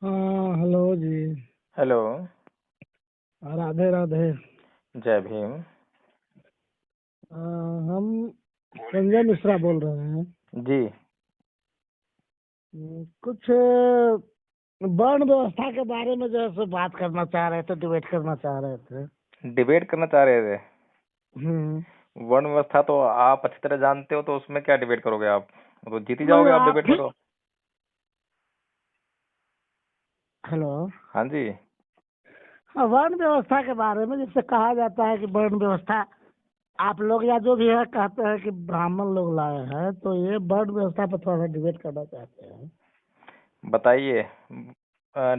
हाँ, हेलो जी। हेलो। राधे राधे। जय भीम। हम संजय मिश्रा बोल रहे हैं। जी। कुछ वर्ण व्यवस्था के बारे में जो है सो बात करना चाह रहे थे, डिबेट करना चाह रहे थे। डिबेट करना चाह रहे थे। हम्म। वर्ण व्यवस्था तो आप अच्छी तरह जानते हो, तो उसमें क्या डिबेट करोगे आप? तो जीत ही नहीं, जाओगे आप आप डिबेट में ही। तो। हेलो। हाँ जी। हाँ, वर्ण व्यवस्था के बारे में जैसे कहा जाता है कि वर्ण व्यवस्था आप लोग या जो भी है कहते हैं कि ब्राह्मण लोग लाए हैं, तो ये वर्ण व्यवस्था पर थोड़ा सा डिबेट करना चाहते हैं। बताइए।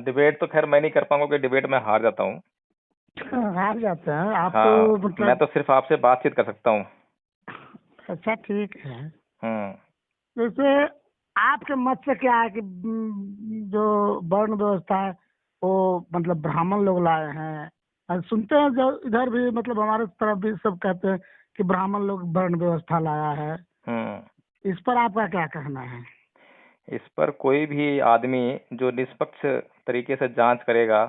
डिबेट तो खैर मैं नहीं कर पाऊंगा, क्योंकि डिबेट में हार जाता हूँ। हार जाते हैं आप तो हाँ। मैं मतलब। तो सिर्फ आपसे बातचीत कर सकता हूँ। अच्छा, ठीक है। हम्म। जैसे आपके मत से क्या है कि जो वर्ण व्यवस्था है वो मतलब ब्राह्मण लोग लाए हैं। और सुनते हैं जो इधर भी मतलब हमारे तरफ भी सब कहते हैं कि ब्राह्मण लोग वर्ण व्यवस्था लाया है। हम्म। इस पर आपका क्या कहना है? इस पर कोई भी आदमी जो निष्पक्ष तरीके से जांच करेगा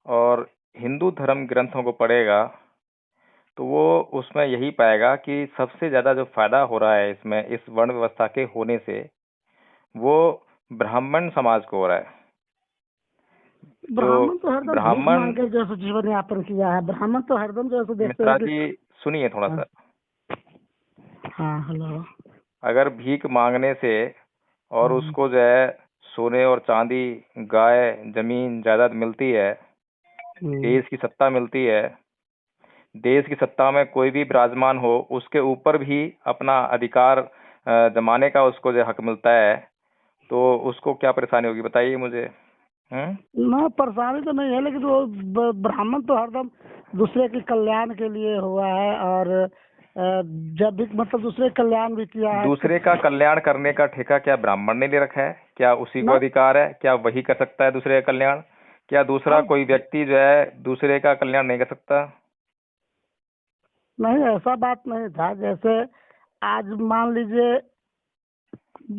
और हिंदू धर्म ग्रंथों को पढ़ेगा, तो वो उसमें यही पाएगा कि सबसे ज्यादा जो फायदा हो रहा है इसमें, इस वर्ण व्यवस्था के होने से, वो ब्राह्मण समाज को हो रहा है। जो ब्राह्मण तो हरदम भीख ब्राह्मण। मांग कर जैसे जीवन यापन किया है। ब्राह्मण तो हरदम जैसे देखते मिश्रा हैं कि। जी, सुनिए थोड़ा हाँ। सा। हाँ, हेलो। अगर भीख मांगने से और हम्म। उसको जो है सोने और चांदी, गाय, जमीन जायदाद मिलती है, हम्म। देश की सत्ता मिलती है, देश की सत्ता में कोई भी विराजमान हो उसके ऊपर भी अपना अधिकार जमाने का उसको जो हक मिलता है, तो उसको क्या परेशानी होगी बताइए मुझे। हम्म। ना, परेशानी तो नहीं है, लेकिन वो ब्राह्मण तो हरदम दूसरे के कल्याण के लिए हुआ है। और जब भी मतलब दूसरे कल्याण भी किया है तो। दूसरे का कल्याण करने का ठेका क्या ब्राह्मण ने ले रखा है? क्या उसी को ना। अधिकार है? क्या वही कर सकता है दूसरे का कल्याण? क्या दूसरा अब कोई व्यक्ति जो है दूसरे का कल्याण नहीं कर सकता? नहीं, ऐसा बात नहीं था। जैसे आज मान लीजिए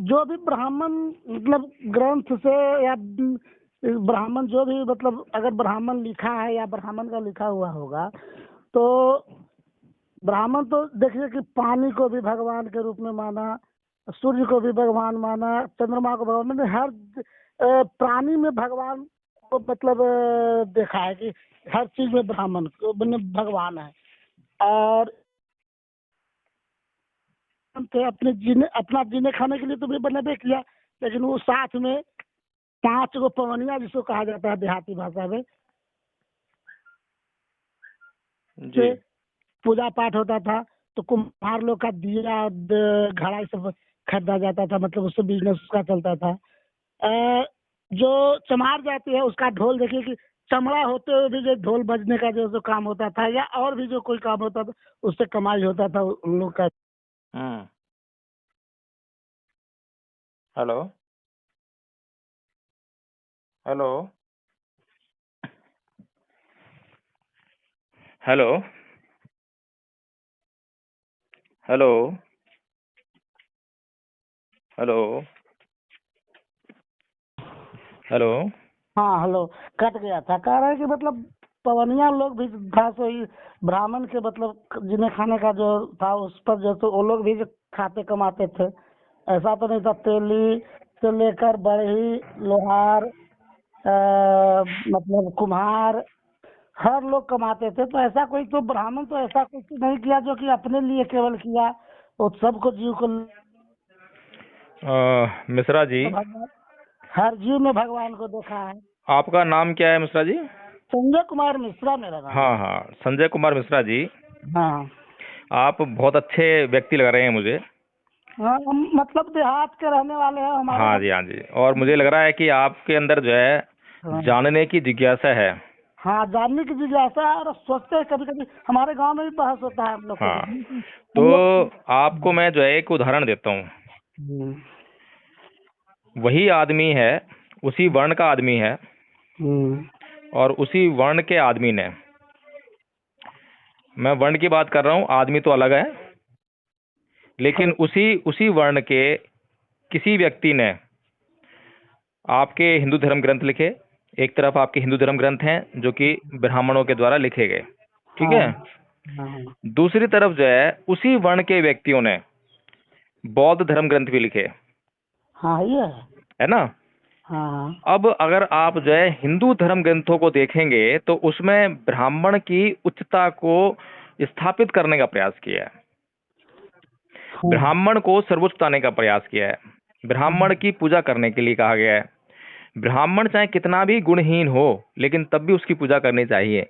जो भी ब्राह्मण मतलब ग्रंथ से या ब्राह्मण जो भी मतलब अगर ब्राह्मण लिखा है या ब्राह्मण का लिखा हुआ होगा, तो ब्राह्मण तो देखिए कि पानी को भी भगवान के रूप में माना, सूर्य को भी भगवान माना, चंद्रमा को भगवान, मतलब हर प्राणी में भगवान को मतलब देखा है कि हर चीज में ब्राह्मण को मतलब भगवान है। और थे अपने जीने अपना जीने खाने के लिए तो भी बनबे किया, लेकिन वो साथ में 5 गो पवनिया जिसको कहा जाता है देहाती भाषा में, जी। से पूजा पाठ होता था। तो कुम्हार लोग का दिया घड़ा ये सब खरीदा जाता था, मतलब उससे बिजनेस उसका चलता था। जो चमार जाती है उसका ढोल देखिए कि चमड़ा होते हुए भी जो ढोल बजने का जो काम होता था या और भी जो कोई काम होता था, उससे कमाई होता था उन लोग का। हम्म। Hello. Hello. Hello. Hello. Hello. Hello. हाँ, हेलो। कट गया था। कह रहे हैं कि मतलब पवनिया लोग भी था, सो ही ब्राह्मण के मतलब जिन्हें खाने का जो था उस पर जो तो वो लोग भी जो खाते कमाते थे। ऐसा तो नहीं था। तेली से लेकर बढ़ई, लोहार, मतलब कुम्हार, हर लोग कमाते थे। तो ऐसा कोई तो ब्राह्मण तो ऐसा कुछ नहीं किया जो कि अपने लिए केवल किया। वो सबको जीव को मिश्रा जी, भगवान, हर जीव में भगवान को देखा है। आपका नाम क्या है मिश्रा जी? संजय कुमार मिश्रा मेरा नाम हाँ है। हाँ, संजय कुमार मिश्रा जी। हाँ। आप बहुत अच्छे व्यक्ति लग रहे हैं मुझे। हाँ, हम मतलब देहात के रहने वाले हैं हमारे हाँ यहाँ। जी, हाँ जी। और मुझे लग रहा है कि आपके अंदर जो है हाँ। जानने की जिज्ञासा है। हाँ, जानने की जिज्ञासा है। और सोचते हैं कभी कभी हमारे गांव में भी बहस होता है हम लोग को। हाँ। तो हम लोग। आपको मैं जो है एक उदाहरण देता हूँ। हम्म। वही आदमी है, उसी वर्ण का आदमी है, हम्म। और उसी वर्ण के आदमी ने, मैं वर्ण की बात कर रहा हूँ, आदमी तो अलग है, लेकिन हेलो। उसी उसी वर्ण के किसी व्यक्ति ने आपके हिंदू धर्म ग्रंथ लिखे, एक तरफ आपके हिंदू धर्म ग्रंथ हैं जो कि ब्राह्मणों के द्वारा लिखे गए, ठीक हाँ है। हाँ दूसरी तरफ जो है उसी वर्ण के व्यक्तियों ने बौद्ध धर्म ग्रंथ भी लिखे, हाँ, ये है ना। हाँ अब अगर आप जो है हिंदू धर्म ग्रंथों को देखेंगे तो उसमें ब्राह्मण की उच्चता को स्थापित करने का प्रयास किया है, हाँ ब्राह्मण को सर्वोच्च बताने का प्रयास किया है, ब्राह्मण की पूजा करने के लिए कहा गया है। ब्राह्मण चाहे कितना भी गुणहीन हो लेकिन तब भी उसकी पूजा करनी चाहिए,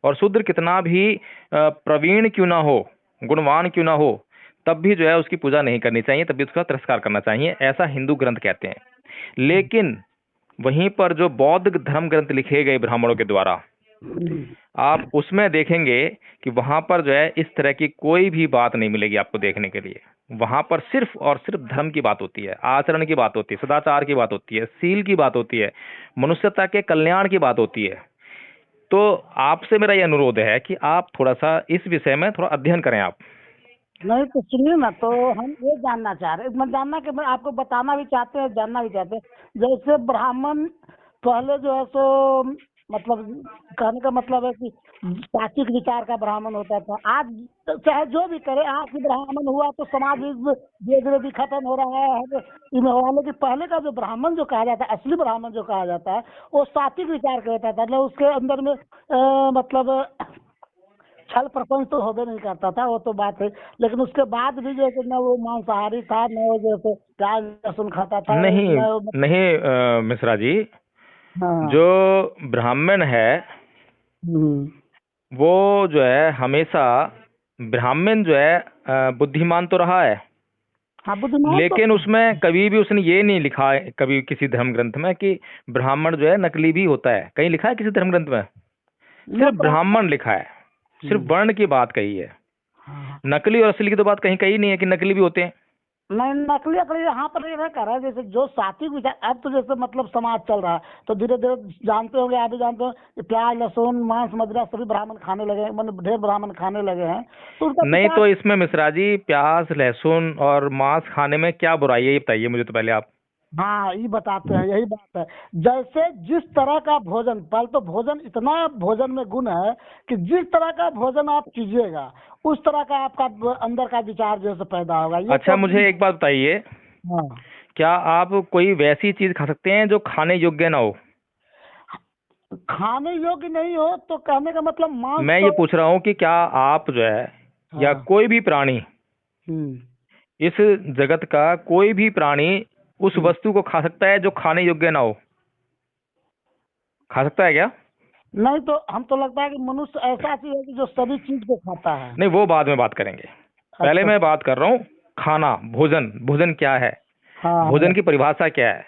और शूद्र कितना भी प्रवीण क्यों ना हो, गुणवान क्यों ना हो, तब भी जो है उसकी पूजा नहीं करनी चाहिए, तब भी उसका तिरस्कार करना चाहिए, ऐसा हिंदू ग्रंथ कहते हैं। लेकिन वहीं पर जो बौद्ध धर्म ग्रंथ लिखे गए ब्राह्मणों के द्वारा, आप उसमें देखेंगे कि वहां पर जो है इस तरह की कोई भी बात नहीं मिलेगी आपको देखने के लिए। वहां पर सिर्फ और सिर्फ धर्म की बात होती है, आचरण की बात होती है, सदाचार की बात होती है, सील की बात होती है, मनुष्यता के कल्याण की बात होती है। तो आपसे मेरा यह अनुरोध है कि आप थोड़ा सा इस विषय में थोड़ा अध्ययन करें आप। नहीं तो सुनिए ना, तो हम ये जानना चाह रहे हैं, मैं जानना कि मैं आपको बताना भी चाहते हैं, जानना भी चाहते हैं। जैसे ब्राह्मण पहले जो है सो मतलब कहने का मतलब है कि सात्विक विचार का ब्राह्मण होता था। आज चाहे जो भी करे, आज भी ब्राह्मण हुआ तो समाज भी धीरे धीरे भी खत्म हो रहा है इनमें हुआ। लेकिन पहले का जो ब्राह्मण जो कहा जाता है, असली ब्राह्मण जो कहा जाता है, वो सात्विक विचार का होता था। मतलब उसके अंदर में मतलब छल प्रपंच तो होबे नहीं करता था, वो तो बात है। लेकिन उसके बाद भी जैसे न वो मांसाहारी था, न वो जैसे प्याज लहसुन खाता था, नहीं न नहीं मिश्रा जी, हाँ। जो ब्राह्मण है हम्म। वो जो है हमेशा, ब्राह्मण जो है बुद्धिमान तो रहा है, हाँ, बुद्धिमान तो लेकिन उसमें कभी भी उसने ये नहीं लिखा है कभी किसी धर्म ग्रंथ में कि ब्राह्मण जो है नकली भी होता है। कहीं लिखा है किसी धर्म ग्रंथ में? न सिर्फ ब्राह्मण लिखा है, सिर्फ हम्म। वर्ण की बात कही है। हाँ। नकली और असली की तो बात कहीं कही नहीं है कि नकली भी होते हैं। नहीं, नकली अकली यहाँ पर ये कर रहा है। जैसे जो सात्विक विचार, अब तो जैसे मतलब समाज चल रहा है, तो धीरे धीरे जानते होंगे, आप भी जानते हो कि प्याज लहसुन मांस मदिरा सभी ब्राह्मण खाने लगे हैं, मतलब ढेर ब्राह्मण खाने लगे हैं। तो उनका नहीं विचार, तो इसमें मिश्रा जी प्याज लहसुन और मांस खाने में क्या बुराई है, ये बताइए मुझे तो पहले आप। हाँ ये बताते हैं, यही बात है। जैसे जिस तरह का भोजन, पहले तो भोजन, इतना भोजन में गुण है कि जिस तरह का भोजन आप कीजिएगा उस तरह का आपका अंदर का विचार जैसे पैदा होगा। ये अच्छा तो मुझे एक बात बताइए, हाँ, क्या आप कोई वैसी चीज खा सकते हैं जो खाने योग्य ना हो? खाने योग्य नहीं हो तो कहने का मतलब मांस मैं ये तो पूछ रहा हूँ कि क्या आप जो है, या हाँ। कोई भी प्राणी, हम्म। इस जगत का कोई भी प्राणी उस हम्म। वस्तु को खा सकता है जो खाने योग्य ना हो? खा सकता है क्या? नहीं तो हम तो लगता है कि मनुष्य ऐसा चीज है कि जो सभी चीज को खाता है। नहीं वो बाद में बात करेंगे, पहले अच्छा। मैं बात कर रहा हूँ खाना, भोजन। भोजन क्या है, हाँ हाँ। भोजन की परिभाषा क्या है?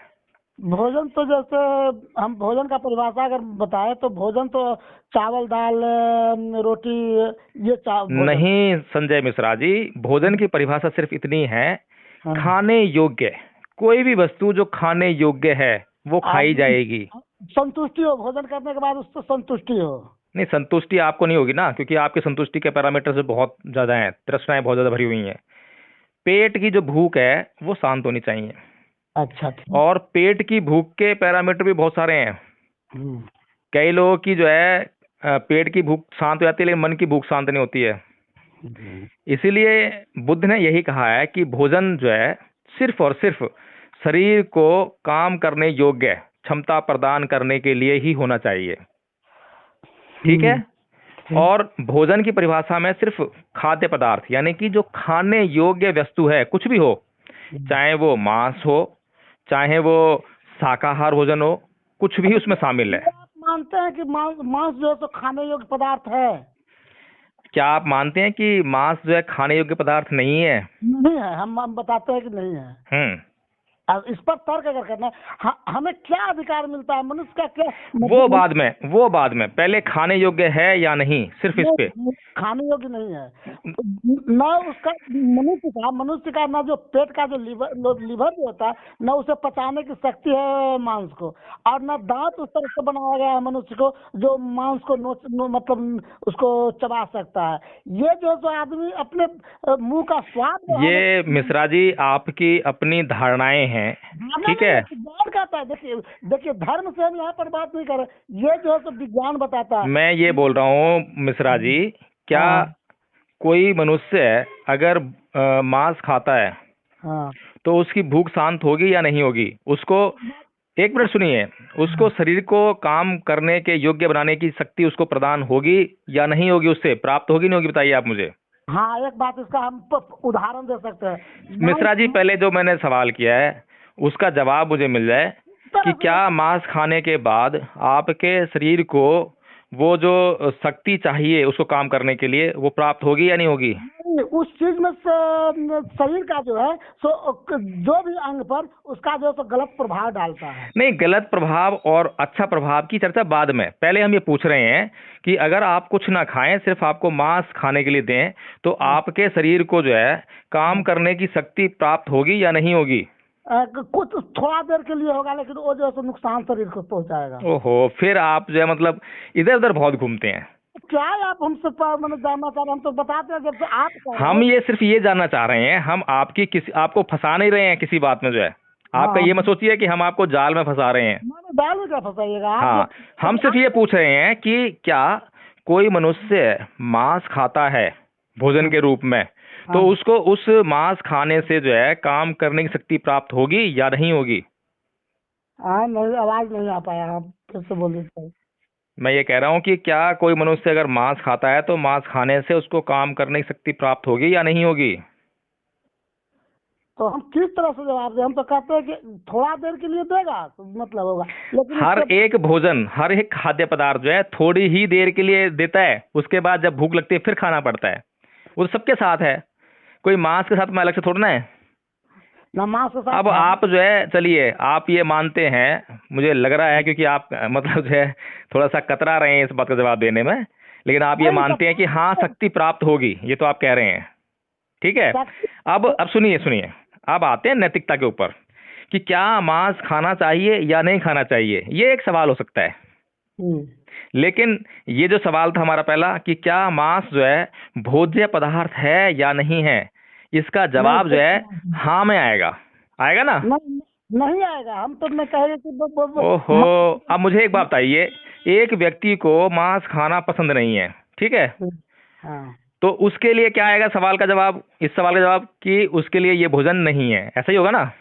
भोजन तो जैसे हम भोजन का परिभाषा अगर बताएं तो भोजन तो चावल दाल रोटी, ये भोजन। नहीं संजय मिश्रा जी, भोजन की परिभाषा सिर्फ इतनी है, हाँ। खाने योग्य। कोई भी वस्तु जो खाने योग्य है वो खाई आदमी जाएगी। संतुष्टि हो, भोजन करने के बाद उससे संतुष्टि हो। नहीं संतुष्टि आपको नहीं होगी ना, क्योंकि आपकी संतुष्टि के पैरामीटर से बहुत ज्यादा हैं, तृष्णाएं बहुत ज्यादा भरी हुई हैं। पेट की जो भूख है वो शांत होनी चाहिए, अच्छा ठीक। और पेट की भूख के पैरामीटर भी बहुत सारे हैं। हम्म। कई लोगों की जो है पेट की भूख शांत हो जाती है लेकिन मन की भूख शांत नहीं होती है। हम्म। इसीलिए बुद्ध ने यही कहा है कि भोजन जो है सिर्फ और सिर्फ शरीर को काम करने योग्य क्षमता प्रदान करने के लिए ही होना चाहिए, ठीक है। ठीक। और भोजन की परिभाषा में सिर्फ खाद्य पदार्थ, यानी कि जो खाने योग्य वस्तु है, कुछ भी हो, चाहे वो मांस हो, चाहे वो शाकाहार भोजन हो, कुछ भी उसमें शामिल है। ये आप मानते हैं कि मांस मांस जो है तो खाने योग्य पदार्थ है? क्या आप मानते हैं कि मांस जो है खाने योग्य पदार्थ नहीं है? नहीं है, हम बताते हैं कि नहीं है। हम्म। अब इस पर तर्क अगर करना है, हमें क्या अधिकार मिलता है, मनुष्य का क्या वो मतलब। बाद में, वो बाद में, पहले खाने योग्य है या नहीं, सिर्फ इस पे। नहीं, खाने योग्य नहीं है। न उसका मनुष्य का न जो पेट का जो लीवर जो होता है, न उसे पचाने की शक्ति है मांस को, और न दांत उस तरह से बनाया गया है मनुष्य को जो मांस को मतलब उसको चबा सकता है। ये जो आदमी अपने मुंह का स्वाद बढ़ाने। ये मिश्रा जी आपकी अपनी धारणाएं हैं, मानना ठीक नहीं है। है, विज्ञान कहता है। देखिए देखिए, धर्म से हम यहाँ पर बात नहीं कर रहे, ये जो है तो विज्ञान बताता है। मैं ये बोल रहा हूँ मिश्रा जी, क्या हाँ कोई मनुष्य अगर मांस खाता है हाँ तो उसकी भूख शांत होगी या नहीं होगी? उसको, एक मिनट सुनिए, उसको शरीर को काम करने के योग्य बनाने की शक्ति उसको प्रदान होगी या नहीं होगी? उससे प्राप्त होगी नहीं होगी, बताइए आप मुझे। हाँ, एक बात इसका हम उदाहरण दे सकते हैं। मिश्रा जी, पहले जो मैंने सवाल किया है उसका जवाब मुझे मिल जाए कि तरह क्या से मांस खाने के बाद आपके शरीर को वो जो शक्ति चाहिए उसको काम करने के लिए वो प्राप्त होगी या नहीं होगी? नहीं, उस चीज में शरीर का जो है सो जो भी अंग पर उसका जो है सो गलत प्रभाव डालता है। नहीं, गलत प्रभाव और अच्छा प्रभाव की चर्चा बाद में, पहले हम ये पूछ रहे हैं कि अगर आप कुछ ना खाएं, सिर्फ आपको मांस खाने के लिए दें, तो आपके शरीर को जो है काम करने की शक्ति प्राप्त होगी या नहीं होगी? कुछ थोड़ा देर के लिए होगा, लेकिन वो जो है सो नुकसान शरीर को पहुंचाएगा। ओहो, फिर आप जो है मतलब इधर उधर बहुत घूमते हैं। क्या है आप हमसे मतलब जानना चाह रहे हैं? हम तो बताते हैं जब से आप कह रहे हम हो। ये सिर्फ ये जानना चाह रहे हैं, हम आपकी किसी आपको फंसा नहीं रहे हैं किसी बात में जो है। आपका हाँ, ये मत सोचिए कि हम आपको जाल में फंसा रहे हैं। मैंने दाल में क्या फंसाइएगा आप हाँ, हम सिर्फ ये पूछ रहे हैं कि क्या कोई मनुष्य मांस खाता है भोजन के रूप में, तो हाँ उसको उस मांस खाने से जो है काम करने की शक्ति प्राप्त होगी या नहीं होगी? हाँ, नहीं, आवाज नहीं आ पाया, आप फिर से बोलिए सर। मैं ये कह रहा हूँ कि क्या कोई मनुष्य अगर मांस खाता है तो मांस खाने से उसको काम करने की शक्ति प्राप्त होगी या नहीं होगी? तो हम किस तरह से जवाब दें? हम तो कहते हैं कि थोड़ा देर के लिए देगा तो मतलब होगा, लेकिन हर उसके एक भोजन, हर एक खाद्य पदार्थ जो है थोड़ी ही देर के लिए देता है, उसके बाद जब भूख लगती है फिर खाना पड़ता है। वो सबके साथ है, कोई मांस के साथ में अलग से थोड़ा ना है। नमाज के साथ अब आप जो है, चलिए आप ये मानते हैं, मुझे लग रहा है, क्योंकि आप मतलब जो है थोड़ा सा कतरा रहे हैं इस बात का जवाब देने में, लेकिन आप ये नहीं, मानते हैं कि हाँ शक्ति प्राप्त होगी, ये तो आप कह रहे हैं, ठीक है। अब सुनिए सुनिए, अब आते हैं नैतिकता के ऊपर कि क्या मांस खाना चाहिए या नहीं खाना चाहिए, ये एक सवाल हो सकता है। हम्म, लेकिन ये जो सवाल था हमारा पहला कि क्या मांस जो है भोज्य पदार्थ है या नहीं है, इसका जवाब जो है हाँ में आएगा, आएगा ना? नहीं नहीं आएगा। हम तो मैं कहेंगे कि ओहो, अब मुझे एक बात बताइए, एक व्यक्ति को मांस खाना पसंद नहीं है, ठीक है, हाँ, तो उसके लिए क्या आएगा सवाल का जवाब, इस सवाल का जवाब कि उसके लिए ये भोजन नहीं है, ऐसा ही होगा ना?